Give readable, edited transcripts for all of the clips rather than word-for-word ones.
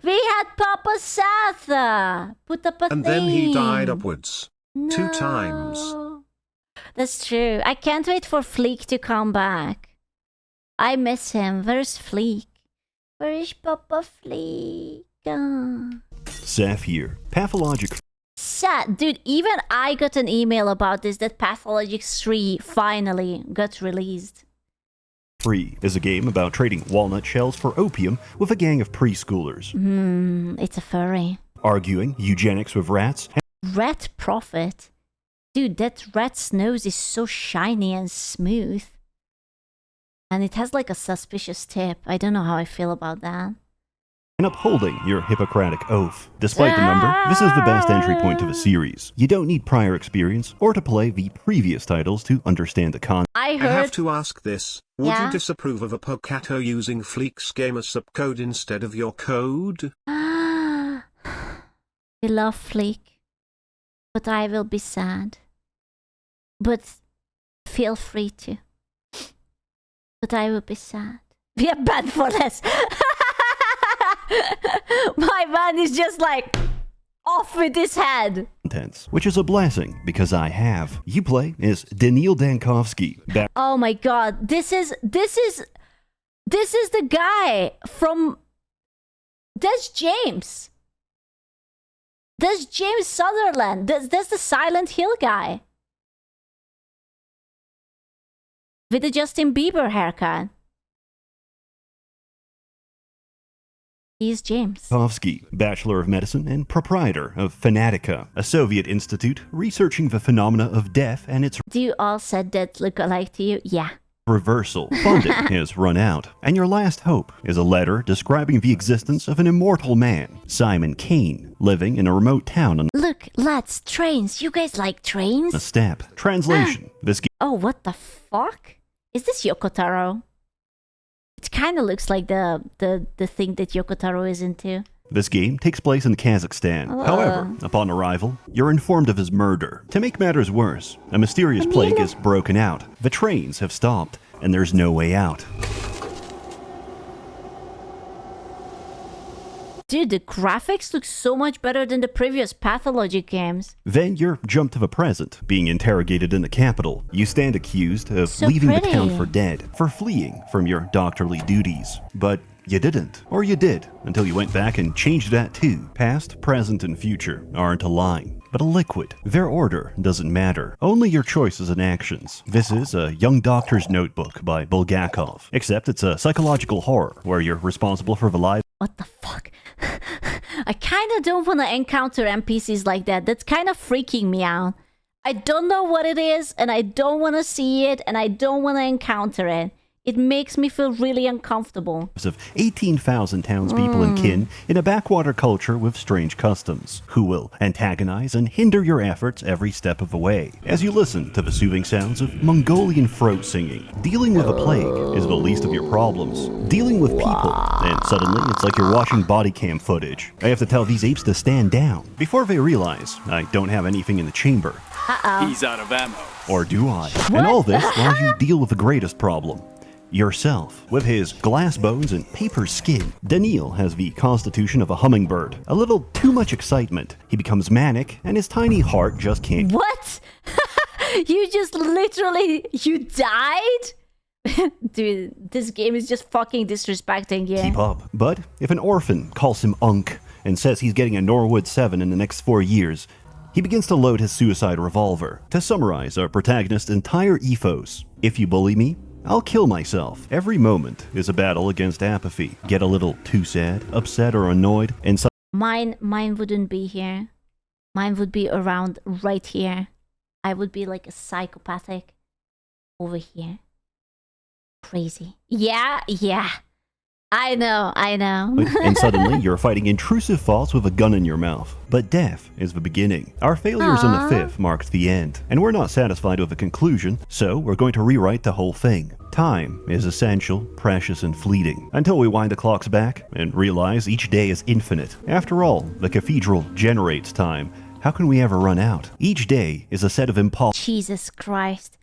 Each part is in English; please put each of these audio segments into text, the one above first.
We had Papa Seth put up a thing. And then he died upwards. No. 2 times. That's true. I can't wait for Fleek to come back. I miss him. Where's Fleek? Where is Papa Fleek? Seth here. Pathologic. Sad. Dude, even I got an email about this, that Pathologic 3 finally got released. Free is a game about trading walnut shells for opium with a gang of preschoolers. It's a furry. Arguing eugenics with rats. Rat Prophet? Dude, that rat's nose is so shiny and smooth. And it has like a suspicious tip. I don't know how I feel about that. And upholding your Hippocratic oath. Despite the number, this is the best entry point to the series. You don't need prior experience or to play the previous titles to understand the concept. I I have heard... to ask this. Would Yeah? you disapprove of a Pocato using Fleek's game as subcode instead of your code? I love Fleek. But I will be sad. But feel free to. But I will be sad. We are bad for less. My man is just like off with his head. Contents, which is a blessing because I have. You play as Daniil Dankovsky. Oh my god, this is the guy from... That's James. That's James Sutherland. That's the Silent Hill guy. With the Justin Bieber haircut. He's James. Dankovsky, Bachelor of Medicine and proprietor of Fanatica, a Soviet institute researching the phenomena of death and its Do you all said that look alike to you? Yeah. reversal. Funding has run out, and your last hope is a letter describing the existence of an immortal man, Simon Kane, living in a remote town on Look, lads, trains. You guys like trains? a steppe. Translation: This game Oh, what the fuck? Is this Yoko Taro? It kind of looks like the thing that Yoko Taro is into. This game takes place in Kazakhstan. However, upon arrival, you're informed of his murder. To make matters worse, a mysterious plague has broken out. The trains have stopped, and there's no way out. Dude, the graphics look so much better than the previous Pathologic games. Then you're jumped to the present, being interrogated in the capital. You stand accused of So leaving pretty. the town for dead, for fleeing from your doctorly duties. But you didn't. Or you did, until you went back and changed that too. Past, present, and future aren't a line, but a liquid. Their order doesn't matter, only your choices and actions. This is a young doctor's notebook by Bulgakov, except it's a psychological horror, where you're responsible for the lives. What the fuck? I kind of don't want to encounter NPCs like that. That's kind of freaking me out. I don't know what it is, and I don't want to see it, and I don't want to encounter it. It makes me feel really uncomfortable. Of 18,000 townspeople and kin in a backwater culture with strange customs, who will antagonize and hinder your efforts every step of the way. As you listen to the soothing sounds of Mongolian throat singing, dealing with a plague is the least of your problems. Dealing with people, and suddenly it's like you're watching body cam footage. I have to tell these apes to stand down before they realize I don't have anything in the chamber. He's out of ammo. Or do I? And all this while you deal with the greatest problem. Yourself. With his glass bones and paper skin, Daniil has the constitution of a hummingbird. A little too much excitement. He becomes manic, and his tiny heart just can't What? You just literally... You died? Dude, this game is just fucking disrespecting you. keep up. But if an orphan calls him Unk and says he's getting a Norwood 7 in the next 4 years, he begins to load his suicide revolver. To summarize our protagonist's entire ethos: if you bully me, I'll kill myself. Every moment is a battle against apathy. Get a little too sad, upset, or annoyed, and Mine wouldn't be here. Mine would be around right here. I would be like a psychopathic over here. Crazy. Yeah. I know. and suddenly you're fighting intrusive thoughts with a gun in your mouth. But death is the beginning. Our failures in the fifth marked the end, and we're not satisfied with the conclusion, so we're going to rewrite the whole thing. Time is essential, precious, and fleeting, until we wind the clocks back and realize each day is infinite. After all, the cathedral generates time. How can we ever run out? Each day is a set of impulses. Jesus Christ.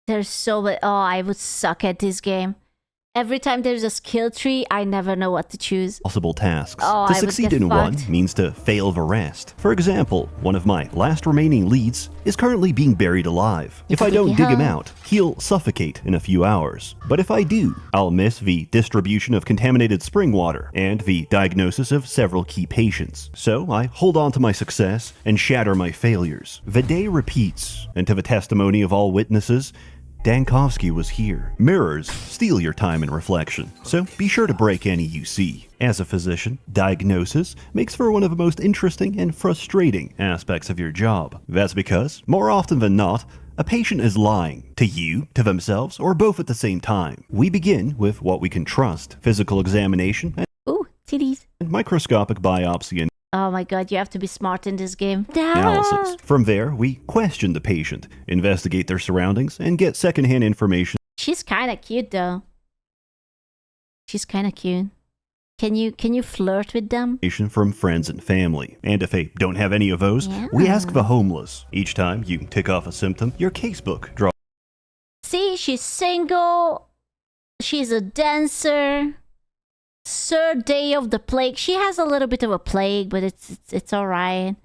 There's so much... Oh, I would suck at this game. Every time there's a skill tree, I never know what to choose. Possible tasks. Oh, To I would succeed get in one fucked. means to fail the rest. For example, one of my last remaining leads is currently being buried alive. If I don't dig him out, he'll suffocate in a few hours. But if I do, I'll miss the distribution of contaminated spring water and the diagnosis of several key patients. So I hold on to my success and shatter my failures. The day repeats, and to the testimony of all witnesses, Dankovsky was here. Mirrors steal your time and reflection, so be sure to break any you see. As a physician, diagnosis makes for one of the most interesting and frustrating aspects of your job. That's because, more often than not, a patient is lying to you, to themselves, or both at the same time. We begin with what we can trust: physical examination Ooh, titties. and microscopic biopsy and Oh my god, you have to be smart in this game. analysis. From there, we question the patient, investigate their surroundings, and get secondhand information She's kind of cute though. She's kind of cute. Can you flirt with them? from friends and family. And if they don't have any of those, we ask the homeless. Each time you tick off a symptom, your casebook draws See, she's single. She's a dancer. Third day of the plague. She has a little bit of a plague, but it's all right.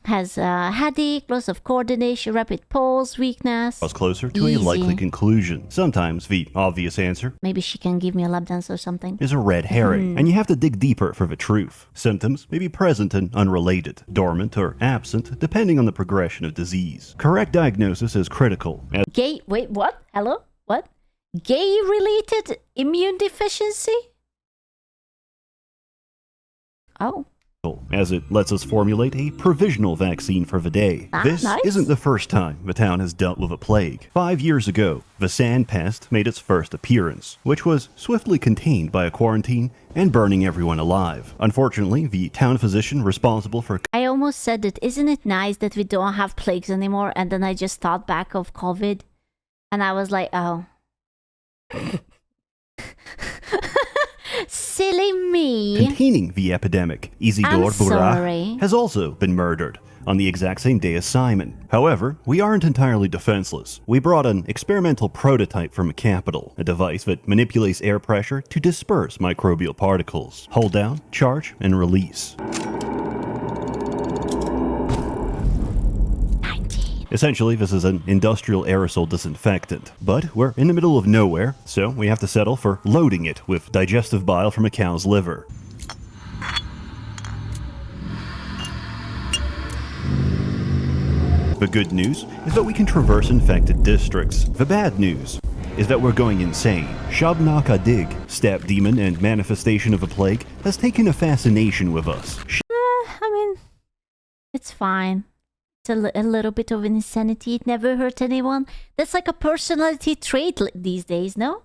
Has headache, loss of coordination, rapid pulse, weakness. closer to a likely conclusion. Sometimes the obvious answer Maybe she can give me a lap dance or something. is a red herring, and you have to dig deeper for the truth. Symptoms may be present and unrelated, dormant or absent, depending on the progression of disease. Correct diagnosis is critical, as Gay, wait, what? Hello? What? Gay-related immune deficiency? Oh. as it lets us formulate a provisional vaccine for the day. This nice. isn't the first time the town has dealt with a plague. 5 years ago, the sand pest made its first appearance, which was swiftly contained by a quarantine and burning everyone alive. Unfortunately, the town physician responsible for I almost said that, isn't it nice that we don't have plagues anymore? And then I just thought back of COVID. And I was like, oh. Silly me. containing the epidemic, Isidore sorry. Burak, has also been murdered on the exact same day as Simon. However, we aren't entirely defenseless. We brought an experimental prototype from a capital, a device that manipulates air pressure to disperse microbial particles. Hold down, charge, and release. 19. Essentially, this is an industrial aerosol disinfectant. But we're in the middle of nowhere, so we have to settle for loading it with digestive bile from a cow's liver. The good news is that we can traverse infected districts. The bad news is that we're going insane. Shabnak Adig, step demon and manifestation of a plague, has taken a fascination with us. I mean, it's fine. It's a little bit of insanity. It never hurt anyone. That's like a personality trait these days, no?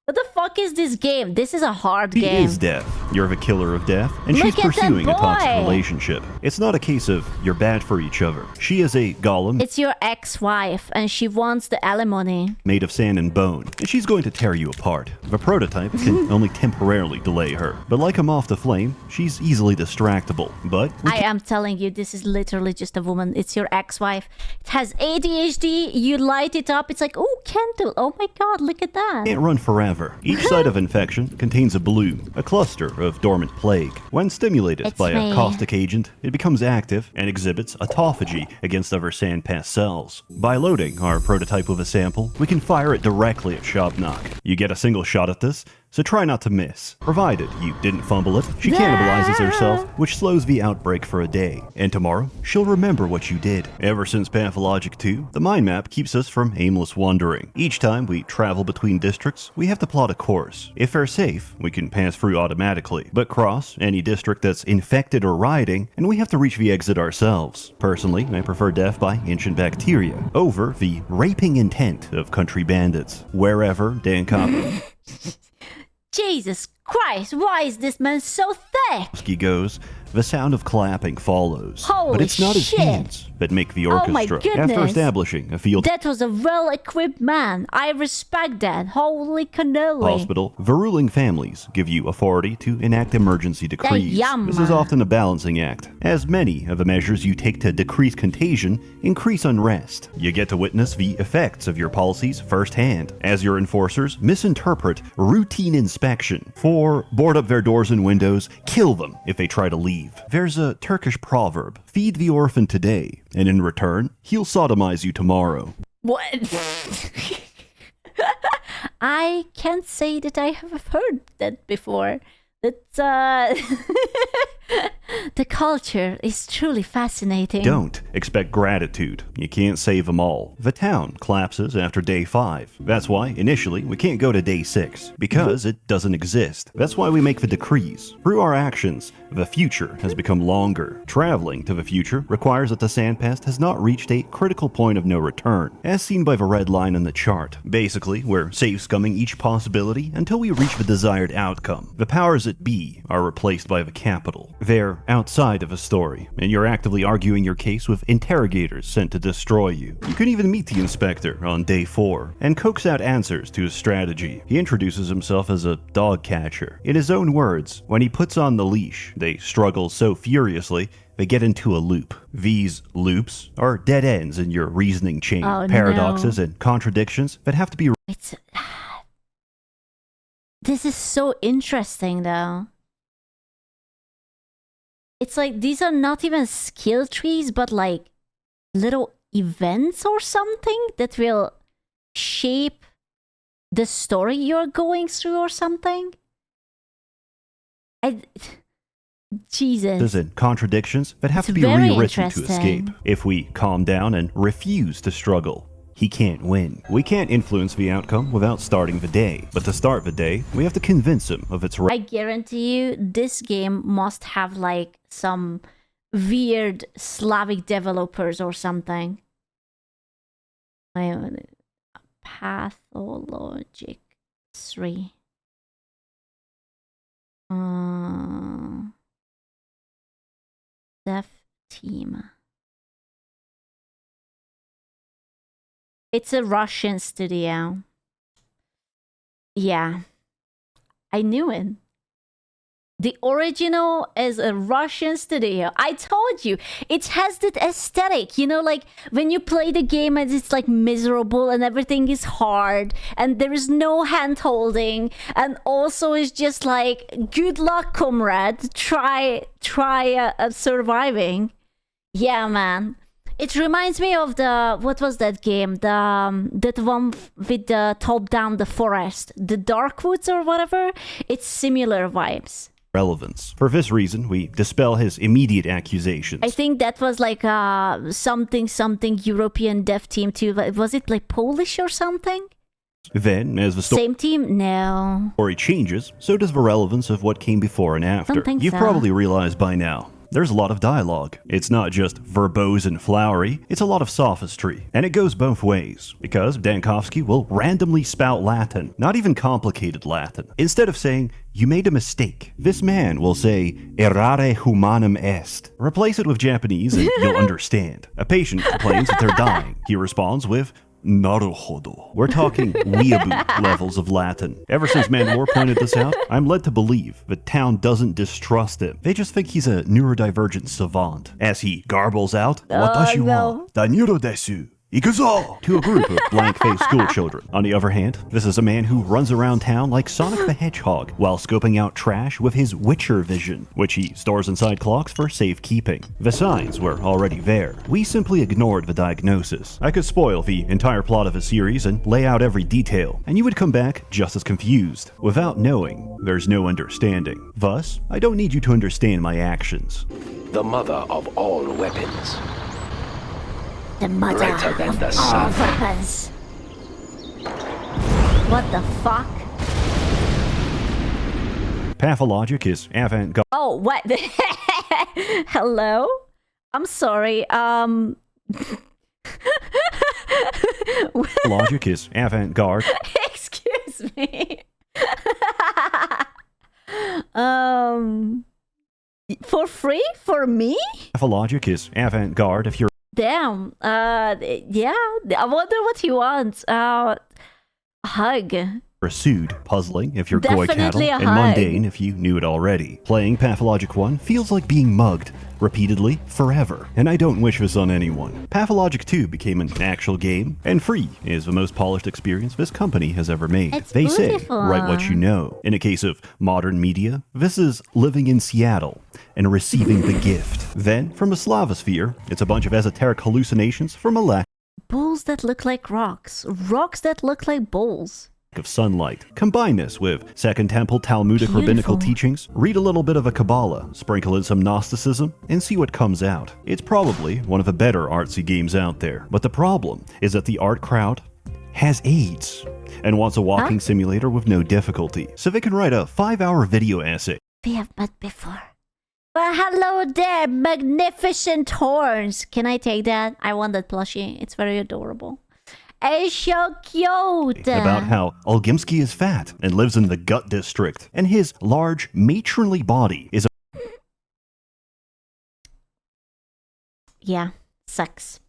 What the fuck is this game? This is a hard She game. is death. You're the killer of death, and Look she's at that pursuing a toxic boy. relationship. It's not a case of you're bad for each other. She is a golem It's your ex-wife, and she wants the alimony. made of sand and bone, and she's going to tear you apart. The prototype can only temporarily delay her, but like a moth to flame, she's easily distractible. But we I am telling you, this is literally just a woman. It's your ex-wife. It has ADHD. You light it up. It's like, oh, candle. Oh my god, look at that. can't run forever. Each site of infection contains a bloom, a cluster of dormant plague. When stimulated It's by me. a caustic agent, it becomes active and exhibits autophagy against other sandpass cells. By loading our prototype with a sample, we can fire it directly at Shabnak. You get a single shot at this, so try not to miss. Provided you didn't fumble it, she cannibalizes herself, which slows the outbreak for a day. And tomorrow, she'll remember what you did. Ever since Pathologic 2, the mind map keeps us from aimless wandering. Each time we travel between districts, we have to plot a course. If they're safe, we can pass through automatically, but cross any district that's infected or rioting, and we have to reach the exit ourselves. Personally, I prefer death by ancient bacteria over the raping intent of country bandits. Wherever Dan Jesus Christ, why is this man so thick? goes, The sound of clapping follows. Holy but it's not his shit. hands that make the Oh my orchestra. After goodness. establishing a field That was a well-equipped man. I respect that. Holy cannoli. hospital, the ruling families give you authority to enact emergency decrees. yum. This is often a balancing act, as many of the measures you take to decrease contagion increase unrest. You get to witness the effects of your policies firsthand, as your enforcers misinterpret routine inspection for board up their doors and windows, kill them if they try to leave. There's a Turkish proverb, feed the orphan today, and in return, he'll sodomize you tomorrow. What? I can't say that I have heard that before. That's the culture is truly fascinating. Don't expect gratitude. You can't save them all. The town collapses after day 5. That's why, initially, we can't go to day 6, because it doesn't exist. That's why we make the decrees. Through our actions, the future has become longer. Traveling to the future requires that the sandpast has not reached a critical point of no return, as seen by the red line on the chart. Basically, we're safe-scumming each possibility until we reach the desired outcome. The powers that be are replaced by the capital. They're outside of a story, and you're actively arguing your case with interrogators sent to destroy you. You can even meet the inspector on day 4 and coax out answers to his strategy. He introduces himself as a dog catcher. In his own words, when he puts on the leash, they struggle so furiously they get into a loop. These loops are dead ends in your reasoning chain, paradoxes and contradictions that have to be It's this is so interesting though. It's like these are not even skill trees, but like little events or something that will shape the story you're going through or something. Jesus. and contradictions that have It's to be very rewritten to interesting. escape. If we calm down and refuse to struggle, he can't win. We can't influence the outcome without starting the day, but to start the day, we have to convince him of its I guarantee you this game must have like some weird Slavic developers or something. Pathologic 3. Dev team. It's a Russian studio. Yeah. I knew it. The original is a Russian studio. I told you, it has that aesthetic, you know, like when you play the game and it's like miserable and everything is hard and there is no hand holding and also it's just like, good luck, comrade, try surviving. Yeah, man. It reminds me of the, what was that game? That one with the top down the forest, the Dark Woods or whatever. It's similar vibes. relevance. For this reason, we dispel his immediate accusations. I think that was like something European dev team too. Was it like Polish or something? Then, as the Same team? No. story changes, so does the relevance of what came before and after. Don't think You've so. probably realized by now. There's a lot of dialogue. It's not just verbose and flowery, it's a lot of sophistry. And it goes both ways, because Dankovsky will randomly spout Latin, not even complicated Latin. Instead of saying, "You made a mistake," this man will say, "Errare humanum est." Replace it with Japanese and you'll understand. A patient complains that they're dying. He responds with, "Naruhodo." We're talking weeaboo levels of Latin. Ever since Mandalore pointed this out, I'm led to believe the town doesn't distrust him. They just think he's a neurodivergent savant. As he garbles out, "Watashi wa daniro desu. Ikuzo!" to a group of blank-faced schoolchildren. On the other hand, this is a man who runs around town like Sonic the Hedgehog while scoping out trash with his Witcher vision, which he stores inside clocks for safekeeping. The signs were already there. We simply ignored the diagnosis. I could spoil the entire plot of a series and lay out every detail, and you would come back just as confused. Without knowing, there's no understanding. Thus, I don't need you to understand my actions. The mother of all weapons. The mother Greater than the of all sun. weapons. What the fuck? Pathologic is avant-garde. Oh, what? Hello? I'm sorry. Logic is avant-garde. Excuse me. For free? For me? Pathologic is avant-garde if you're Damn. Yeah. I wonder what he wants. Hug. pursued, puzzling if you're Definitely coy cattle, a and hug. mundane if you knew it already. Playing Pathologic 1 feels like being mugged, repeatedly, forever, and I don't wish this on anyone. Pathologic 2 became an actual game, and free is the most polished experience this company has ever made. It's They beautiful. say, write what you know. In a case of modern media, this is living in Seattle and receiving the gift. Then, from the Slavosphere, it's a bunch of esoteric hallucinations from a lack Bulls that look like rocks. Rocks that look like bulls. of sunlight. Combine this with Second Temple Talmudic Beautiful. rabbinical teachings, read a little bit of a Kabbalah, sprinkle in some Gnosticism, and see what comes out. It's probably one of the better artsy games out there. But the problem is that the art crowd has AIDS and wants a walking simulator with no difficulty, so they can write a 5-hour video essay. We have met before. Well, hello there, magnificent horns. Can I take that? I want that plushie. It's very adorable. It's so cute. About how Olgimsky is fat and lives in the gut district, and his large, matronly body is Yeah, sucks.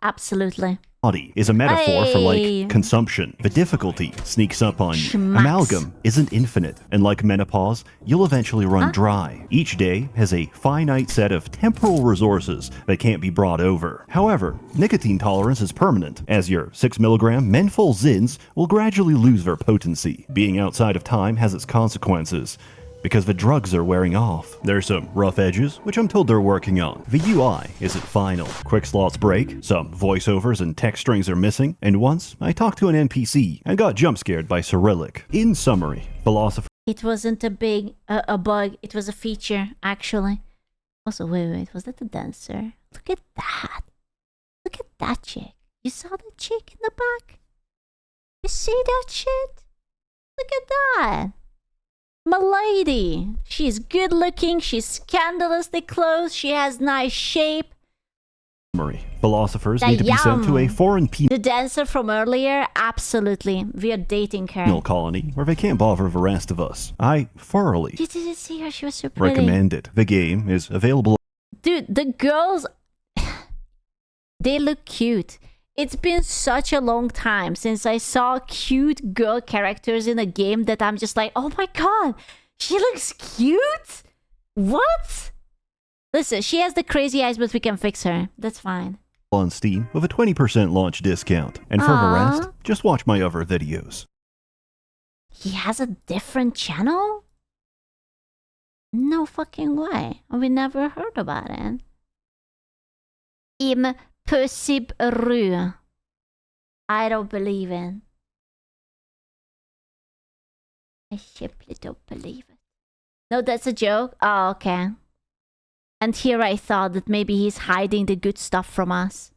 Absolutely. a metaphor for Hey. like consumption. The difficulty sneaks up on you. Schmucks. Amalgam isn't infinite, and like menopause, you'll eventually run dry. Each day has a finite set of temporal resources that can't be brought over. However, nicotine tolerance is permanent, as your 6 milligram menthol zins will gradually lose their potency. Being outside of time has its consequences, because the drugs are wearing off. There's some rough edges, which I'm told they're working on. The UI isn't final. Quick slots break, some voiceovers and text strings are missing, and once I talked to an NPC and got jump scared by Cyrillic. In summary, philosopher It wasn't a bug. It was a feature, actually. Also, wait. Was that the dancer? Look at that. Look at that chick. You saw the chick in the back? You see that shit? Look at that. My lady. She's good looking. She's scandalously clothed. She has nice shape. philosophers need to be sent to a foreign The dancer from earlier? Absolutely. We are dating her. penal colony where they can't bother the rest of us. I thoroughly You didn't see her. She was so pretty. recommend it. The game is available Dude, the girls, they look cute. It's been such a long time since I saw cute girl characters in a game that I'm just like, oh my god, she looks cute? What? Listen, she has the crazy eyes, but we can fix her. That's fine. on Steam with a 20% launch discount. And for the rest, just watch my other videos. He has a different channel? No fucking way. We never heard about it. Impossible. I don't believe it. I simply don't believe it. No, that's a joke? Oh, okay. And here I thought that maybe he's hiding the good stuff from us.